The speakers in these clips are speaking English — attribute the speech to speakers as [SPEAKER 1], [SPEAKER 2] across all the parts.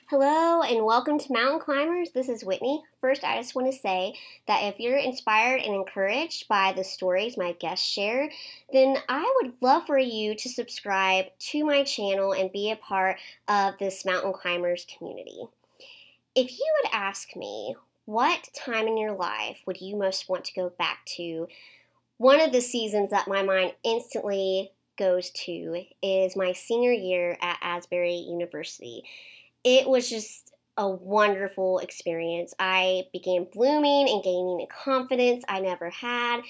[SPEAKER 1] Hello and welcome to Mountain Climbers. This is Whitney. First, I just want to say that if you're inspired and encouraged by the stories my guests share, then I would love for you to subscribe to my channel and be a part of this Mountain Climbers community. If you would ask me, what time in your life would you most want to go back to? One of the seasons that my mind instantly goes to is my senior year at Asbury University. It was just a wonderful experience. I began blooming and gaining a confidence I never had,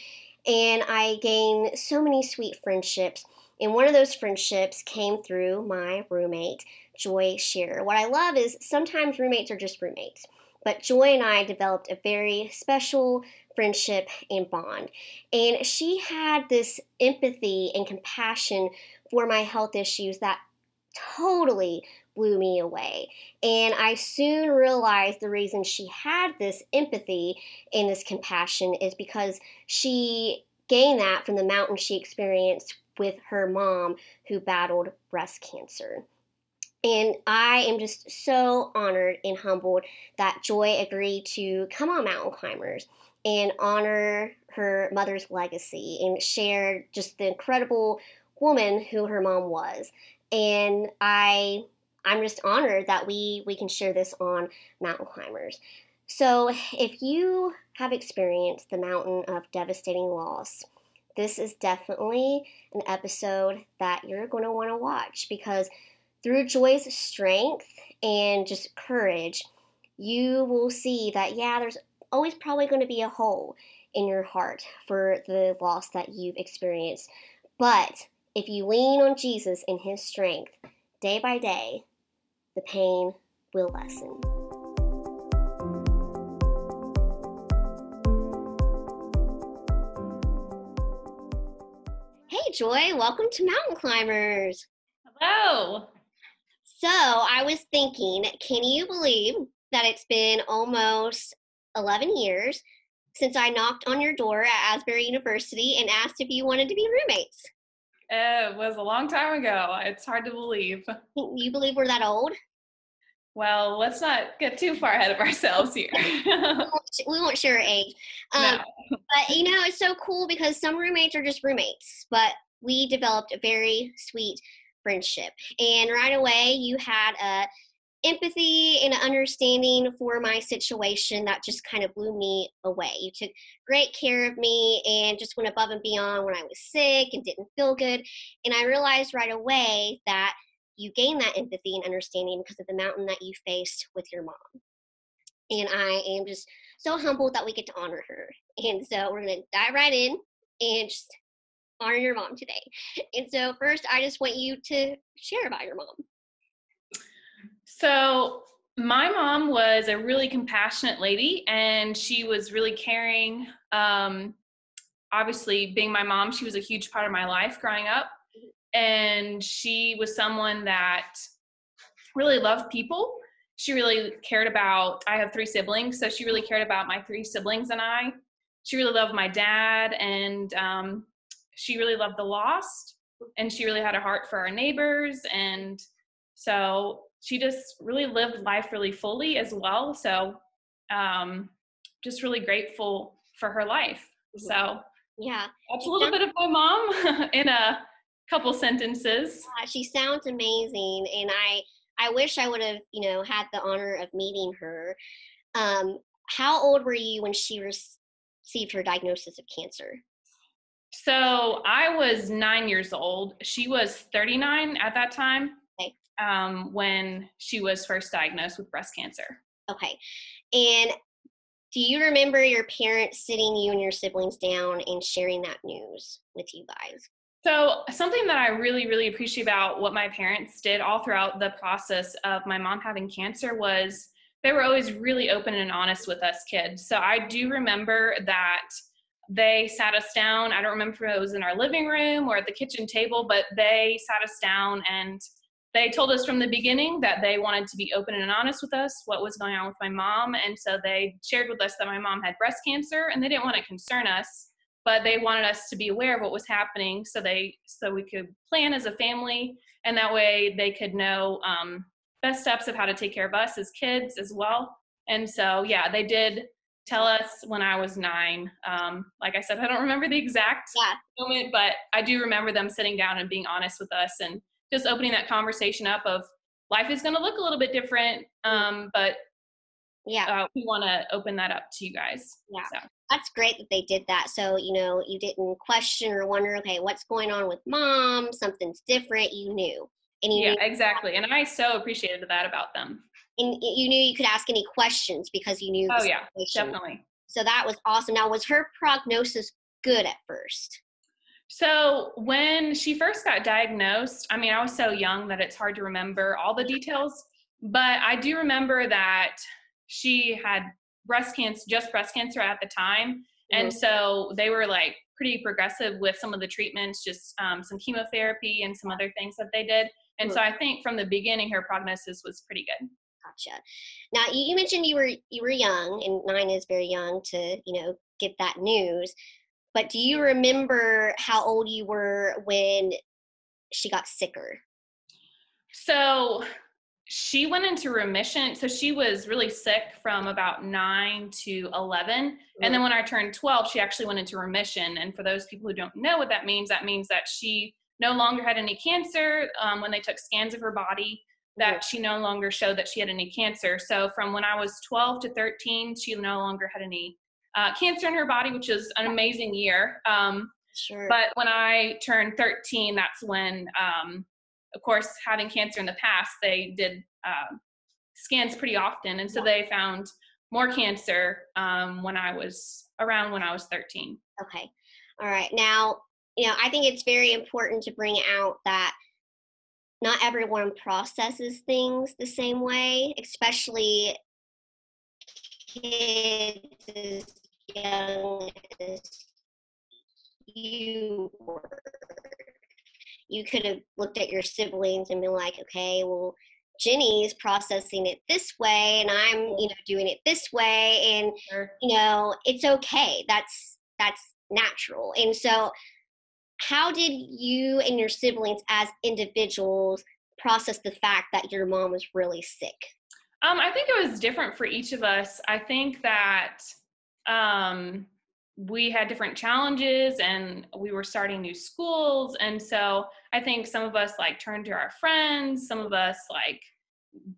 [SPEAKER 1] and I gained so many sweet friendships. And one of those friendships came through my roommate, Joy Shearer. What I love is sometimes roommates are just roommates, but Joy and I developed a very special friendship and bond. And she had this empathy and compassion for my health issues that totally blew me away. And I soon realized the reason she had this empathy and this compassion is because she gained that from the mountain she experienced with her mom who battled breast cancer. And I am just so honored and humbled that Joy agreed to come on Mountain Climbers and honor her mother's legacy and share just the incredible woman who her mom was. And I'm just honored that we can share this on Mountain Climbers. So if you have experienced the mountain of devastating loss, this is definitely an episode that you're going to want to watch, because through Joy's strength and just courage, you will see that, yeah, there's always probably going to be a hole in your heart for the loss that you've experienced. But if you lean on Jesus and His strength, day by day, the pain will lessen. Hey, Joy, welcome to Mountain Climbers.
[SPEAKER 2] Hello.
[SPEAKER 1] So I was thinking, can you believe that it's been almost 11 years since I knocked on your door at Asbury University and asked if you wanted to be roommates?
[SPEAKER 2] It was a long time ago. It's hard to believe.
[SPEAKER 1] You believe we're that old?
[SPEAKER 2] Well, let's not get too far ahead of ourselves here.
[SPEAKER 1] We won't share our age.
[SPEAKER 2] No.
[SPEAKER 1] But, it's so cool because some roommates are just roommates, but we developed a very sweet friendship. And right away, you had a empathy and an understanding for my situation that just kind of blew me away. You took great care of me and just went above and beyond when I was sick and didn't feel good. And I realized right away that you gained that empathy and understanding because of the mountain that you faced with your mom. And I am just so humbled that we get to honor her. And so we're going to dive right in and just honor your mom today. And so first, I just want you to share about your mom.
[SPEAKER 2] So my mom was a really compassionate lady, and she was really caring. Obviously, being my mom, she was a huge part of my life growing up. And she was someone that really loved people. She really cared about, I have 3 siblings, so she really cared about my 3 siblings and I. She really loved my dad, and she really loved the lost, and she really had a heart for our neighbors. And so she just really lived life really fully as well. So just really grateful for her life. So
[SPEAKER 1] yeah,
[SPEAKER 2] that's a little bit of my mom in a couple sentences.
[SPEAKER 1] She sounds amazing, and I wish I would have, had the honor of meeting her. How old were you when she received her diagnosis of cancer?
[SPEAKER 2] So I was 9 years old. She was 39 at that time.
[SPEAKER 1] Okay.
[SPEAKER 2] When she was first diagnosed with breast cancer.
[SPEAKER 1] Okay. And do you remember your parents sitting you and your siblings down and sharing that news with you guys?
[SPEAKER 2] So something that I really, really appreciate about what my parents did all throughout the process of my mom having cancer was they were always really open and honest with us kids. So I do remember that they sat us down. I don't remember if it was in our living room or at the kitchen table, but they sat us down and they told us from the beginning that they wanted to be open and honest with us, what was going on with my mom. And so they shared with us that my mom had breast cancer, and they didn't want to concern us, but they wanted us to be aware of what was happening so we could plan as a family, and that way they could know best steps of how to take care of us as kids as well. And so, yeah, they did tell us when I was 9. Like I said, I don't remember the exact
[SPEAKER 1] Yeah.
[SPEAKER 2] moment, but I do remember them sitting down and being honest with us and just opening that conversation up of life is going to look a little bit different, but
[SPEAKER 1] Yeah.
[SPEAKER 2] we want to open that up to you guys.
[SPEAKER 1] Yeah.
[SPEAKER 2] So.
[SPEAKER 1] That's great that they did that. So, you didn't question or wonder, okay, what's going on with mom? Something's different. You knew. And you
[SPEAKER 2] Yeah,
[SPEAKER 1] knew,
[SPEAKER 2] exactly. And I so appreciated that about them.
[SPEAKER 1] and you knew you could ask any questions because you knew
[SPEAKER 2] Oh,
[SPEAKER 1] the
[SPEAKER 2] yeah,
[SPEAKER 1] situation.
[SPEAKER 2] definitely.
[SPEAKER 1] So that was awesome. Now, was her prognosis good at first?
[SPEAKER 2] So when she first got diagnosed, I mean, I was so young that it's hard to remember all the details, but I do remember that she had just breast cancer at the time. And so they were like pretty progressive with some of the treatments, just some chemotherapy and some other things that they did. And so I think from the beginning, her prognosis was pretty good.
[SPEAKER 1] Gotcha. Now you mentioned you were young, and 9 is very young to get that news. But do you remember how old you were when she got sicker?
[SPEAKER 2] So she went into remission. So she was really sick from about 9 to 11. And then when I turned 12, she actually went into remission. And for those people who don't know what that means that she no longer had any cancer. When they took scans of her body, that she no longer showed that she had any cancer. So from when I was 12 to 13, she no longer had any cancer in her body, which is an amazing year.
[SPEAKER 1] Sure.
[SPEAKER 2] But when I turned 13, that's when, of course, having cancer in the past, they did scans pretty often. And so they found more cancer when I was 13.
[SPEAKER 1] Okay. All right. Now, I think it's very important to bring out that not everyone processes things the same way, especially kids as young as you were. You could have looked at your siblings and been like, okay, well, Jenny's processing it this way, and I'm, doing it this way, and
[SPEAKER 2] Sure.
[SPEAKER 1] It's okay. That's natural. And so, how did you and your siblings, as individuals, process the fact that your mom was really sick?
[SPEAKER 2] I think it was different for each of us. I think that we had different challenges and we were starting new schools. And so I think some of us like turned to our friends, some of us like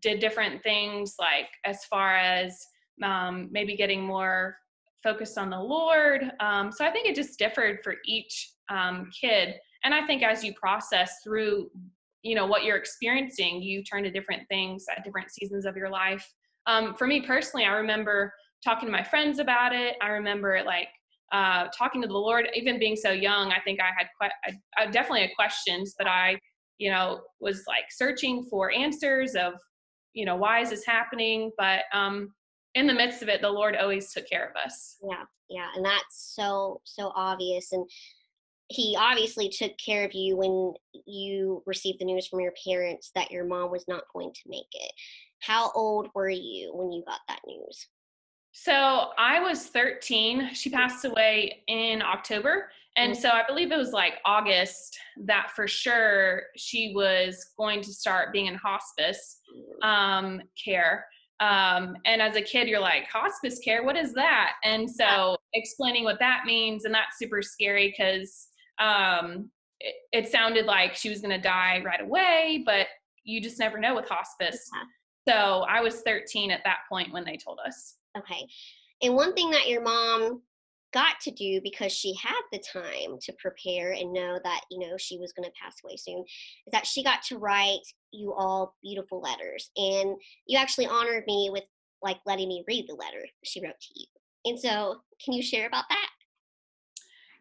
[SPEAKER 2] did different things, like as far as maybe getting more focused on the Lord. So I think it just differed for each kid. And I think as you process through what you're experiencing, you turn to different things at different seasons of your life. For me personally, I remember talking to my friends about it. I remember talking to the Lord, even being so young. I think I definitely had questions, but I was like searching for answers of why is this happening? But in the midst of it, the Lord always took care of us.
[SPEAKER 1] Yeah, and that's so obvious. And he obviously took care of you when you received the news from your parents that your mom was not going to make it. How old were you when you got that news?
[SPEAKER 2] So I was 13. She passed away in October. And so I believe it was like August that for sure she was going to start being in hospice care. And as a kid, you're like, hospice care, what is that? And so explaining what that means, and that's super scary because it sounded like she was going to die right away, but you just never know with hospice. So I was 13 at that point when they told us.
[SPEAKER 1] Okay. And one thing that your mom got to do, because she had the time to prepare and know that, she was going to pass away soon, is that she got to write you all beautiful letters. And you actually honored me with letting me read the letter she wrote to you. And so can you share about that?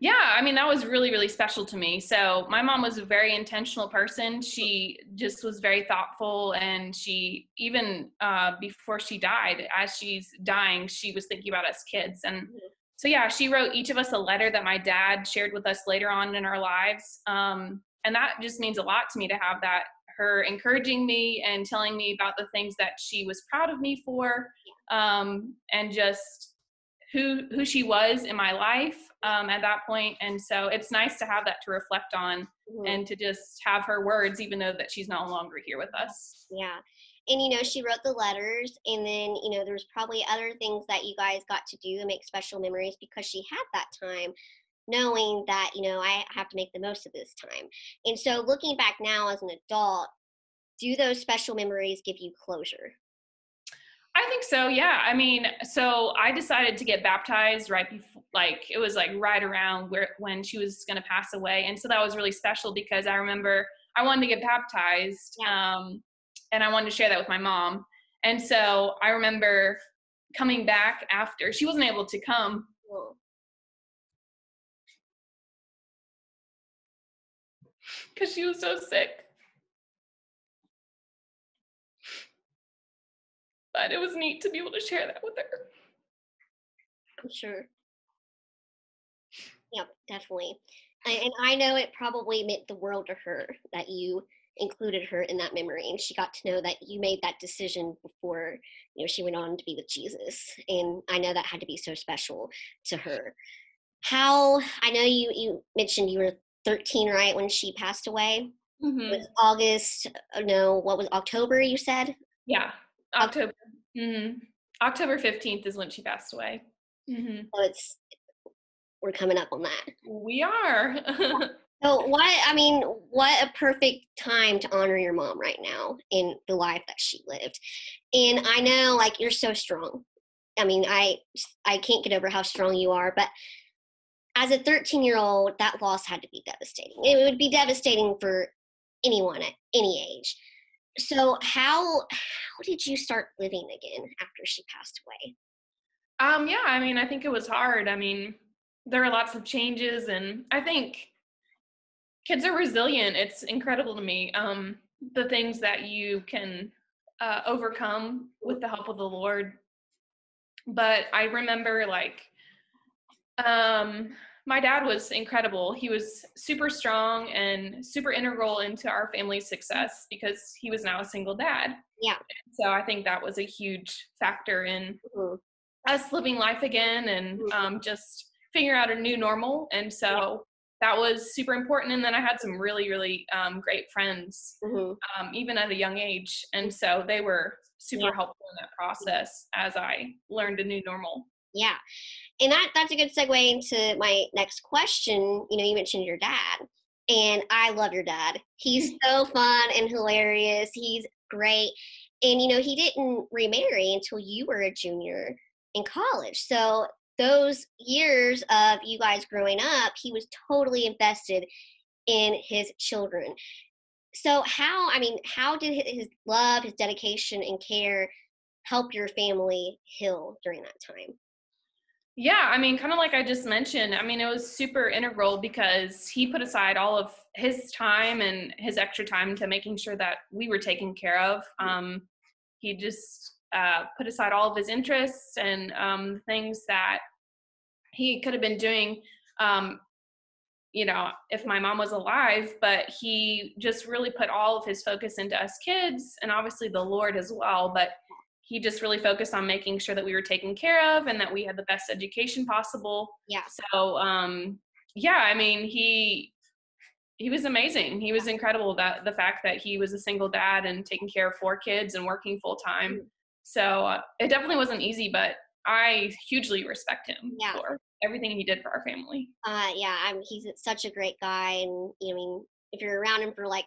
[SPEAKER 2] Yeah, I mean, that was really, really special to me. So my mom was a very intentional person. She just was very thoughtful. And she, even before she died, as she's dying, she was thinking about us kids. And so, yeah, she wrote each of us a letter that my dad shared with us later on in our lives. And that just means a lot to me to have that, her encouraging me and telling me about the things that she was proud of me for, and just who she was in my life at that point. And so it's nice to have that to reflect on and to just have her words, even though that she's no longer here with us.
[SPEAKER 1] Yeah. And, she wrote the letters, and then, there was probably other things that you guys got to do and make special memories because she had that time, knowing that, I have to make the most of this time. And so looking back now as an adult, do those special memories give you closure?
[SPEAKER 2] I think so. Yeah. I mean, so I decided to get baptized right before, like, it was like right around when she was going to pass away. And so that was really special because I remember I wanted to get baptized.
[SPEAKER 1] Yeah.
[SPEAKER 2] And I wanted to share that with my mom. And so I remember coming back after she wasn't able to come
[SPEAKER 1] Cool.
[SPEAKER 2] because she was so sick. But it was neat to be able to share that with her.
[SPEAKER 1] I'm sure. Yeah, definitely. And I know it probably meant the world to her that you included her in that memory, and she got to know that you made that decision before, she went on to be with Jesus. And I know that had to be so special to her. How, I know you mentioned you were 13, right, when she passed away? It
[SPEAKER 2] Mm-hmm.
[SPEAKER 1] was August, no, what was October, you said?
[SPEAKER 2] Yeah, October. Mm-hmm. October 15th is when she passed away. Mm-hmm.
[SPEAKER 1] So we're coming up on that.
[SPEAKER 2] We are.
[SPEAKER 1] So what a perfect time to honor your mom right now in the life that she lived. And I know, like, you're so strong. I mean, I can't get over how strong you are, but as a 13-year-old, that loss had to be devastating. It would be devastating for anyone at any age. So how did you start living again after she passed away?
[SPEAKER 2] Yeah, I mean, I think it was hard. I mean, there were lots of changes, and I think kids are resilient. It's incredible to me, the things that you can overcome with the help of the Lord. But I remember, like, my dad was incredible. He was super strong and super integral into our family's success because he was now a single dad.
[SPEAKER 1] Yeah.
[SPEAKER 2] So I think that was a huge factor in
[SPEAKER 1] Mm-hmm.
[SPEAKER 2] us living life again and just figuring out a new normal. And
[SPEAKER 1] Yeah.
[SPEAKER 2] so that was super important. And then I had some really, really great friends,
[SPEAKER 1] Mm-hmm.
[SPEAKER 2] even at a young age. And so they were
[SPEAKER 1] Yeah.
[SPEAKER 2] super helpful in that process as I learned a new normal.
[SPEAKER 1] Yeah. And that's a good segue into my next question. You mentioned your dad, and I love your dad. He's so fun and hilarious. He's great. And he didn't remarry until you were a junior in college. So those years of you guys growing up, he was totally invested in his children. So how did his love, his dedication and care help your family heal during that time?
[SPEAKER 2] Yeah, I mean, kind of like I just mentioned, I mean, it was super integral because he put aside all of his time and his extra time to making sure that we were taken care of. He just put aside all of his interests and things that he could have been doing, um, if my mom was alive, but he just really put all of his focus into us kids and obviously the Lord as well. But he just really focused on making sure that we were taken care of and that we had the best education possible.
[SPEAKER 1] Yeah.
[SPEAKER 2] So, yeah, I mean, he was amazing. He was incredible. That the fact that he was a single dad and taking care of 4 kids and working full time. So it definitely wasn't easy, but I hugely respect him
[SPEAKER 1] Yeah.
[SPEAKER 2] for everything he did for our family.
[SPEAKER 1] Yeah, he's such a great guy, and if you're around him for like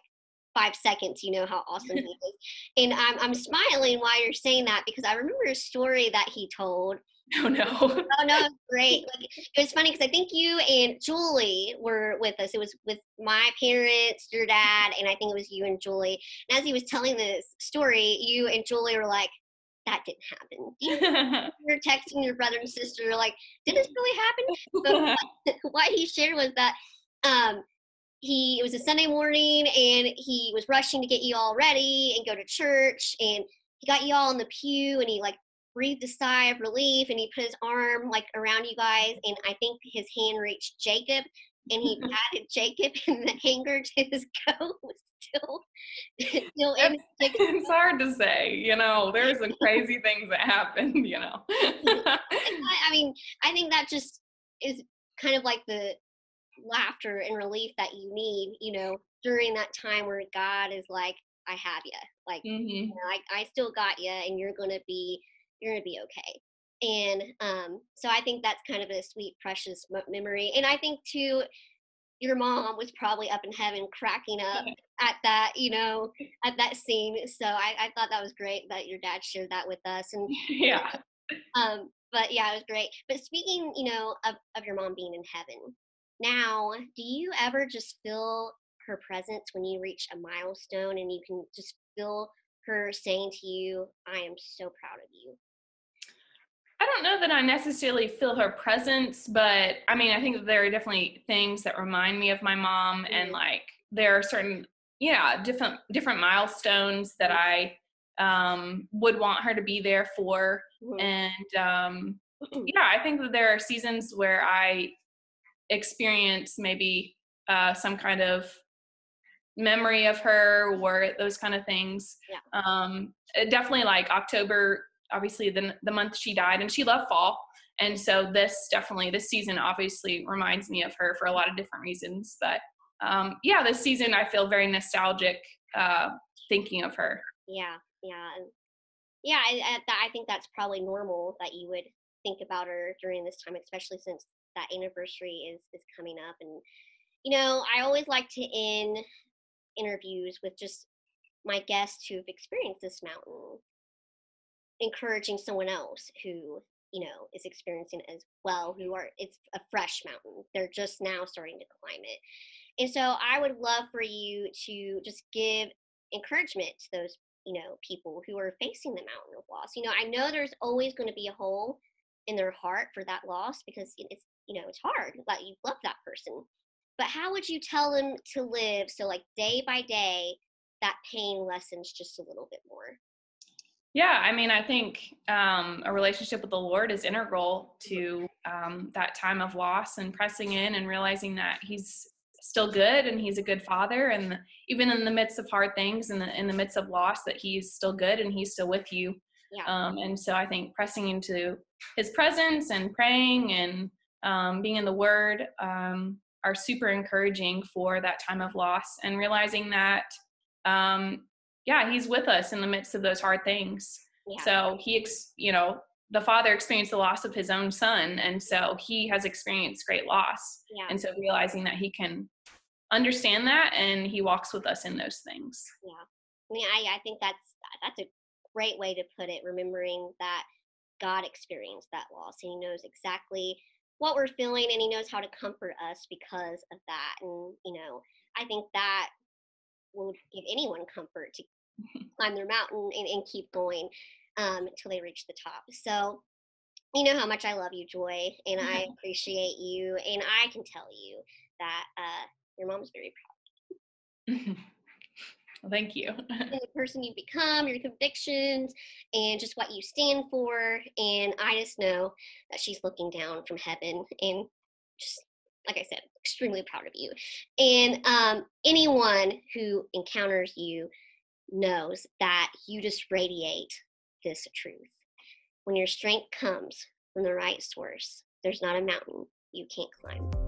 [SPEAKER 1] 5 seconds, you know how awesome he is. And I'm smiling while you're saying that because I remember a story that he told.
[SPEAKER 2] Oh no!
[SPEAKER 1] Oh no, it's great. Like, it was funny because I think you and Julie were with us. It was with my parents, your dad, and I think it was you and Julie. And as he was telling this story, you and Julie were like, "That didn't happen." You're texting your brother and sister, like, "Did this really happen?" But what he shared was that it was a Sunday morning and he was rushing to get you all ready and go to church, and he got you all in the pew and he like breathed a sigh of relief and he put his arm like around you guys, and I think his hand reached Jacob and he patted Jacob and the hanger to his coat was still in Jacob's.
[SPEAKER 2] It's hard to say, there's some crazy things that happen.
[SPEAKER 1] I think that just is kind of like the laughter and relief that you need, during that time where God is like, I have you. Like,
[SPEAKER 2] Mm-hmm.
[SPEAKER 1] I still got you, and you're gonna be okay. And so I think that's kind of a sweet, precious memory. And I think too, your mom was probably up in heaven cracking up at that, at that scene. So I thought that was great that your dad shared that with us. And
[SPEAKER 2] Yeah.
[SPEAKER 1] but yeah, it was great. But speaking, of your mom being in heaven, now, do you ever just feel her presence when you reach a milestone and you can just feel her saying to you, I am so proud of you?
[SPEAKER 2] I don't know that I necessarily feel her presence, but I mean, I think that there are definitely things that remind me of my mom, and
[SPEAKER 1] Mhm,
[SPEAKER 2] like there are certain, yeah, different milestones that I would want her to be there for,
[SPEAKER 1] mhm,
[SPEAKER 2] and yeah, I think that there are seasons where I experience maybe some kind of memory of her or those kind of things.
[SPEAKER 1] yeah,
[SPEAKER 2] Definitely like October, obviously the month she died, and she loved fall. And so this season obviously reminds me of her for a lot of different reasons. But yeah, this season I feel very nostalgic uh, thinking of her.
[SPEAKER 1] yeah, yeah. Yeah, I think that's probably normal that you would think about her during this time, especially since that anniversary is coming up. And I always like to end interviews with just my guests who've experienced this mountain, encouraging someone else who is experiencing it as well. Who are It's a fresh mountain; they're just now starting to climb it. And so I would love for you to just give encouragement to those, people who are facing the mountain of loss. I know there's always going to be a hole in their heart for that loss because it's hard that you love that person. But how would you tell them to live so like day by day that pain lessens just a little bit more?
[SPEAKER 2] Yeah, I mean, I think a relationship with the Lord is integral
[SPEAKER 1] Mhm.
[SPEAKER 2] to that time of loss, and pressing in and realizing that He's still good and He's a good Father, and even in the midst of hard things and in the midst of loss, that He's still good and He's still with you.
[SPEAKER 1] Yeah,
[SPEAKER 2] And so I think pressing into His presence and praying and being in the Word are super encouraging for that time of loss, and realizing that. Yeah, he's with us in the midst of those hard things.
[SPEAKER 1] yeah,
[SPEAKER 2] So the father experienced the loss of his own son, and so he has experienced great loss.
[SPEAKER 1] yeah,
[SPEAKER 2] And so realizing that he can understand that, and he walks with us in those things.
[SPEAKER 1] yeah. I mean, I think that's a great way to put it. Remembering that God experienced that loss, and He knows exactly what we're feeling, and He knows how to comfort us because of that. And I think that will give anyone comfort to climb their mountain and keep going until they reach the top. So you know how much I love you, Joy, and I appreciate you, and I can tell you that your mom's very
[SPEAKER 2] Well, thank you.
[SPEAKER 1] proud of the person you've become, your convictions, and just what you stand for. And I just know that she's looking down from heaven and just, like I said, extremely proud of you. And anyone who encounters you knows that you just radiate this truth. When your strength comes from the right source, there's not a mountain you can't climb.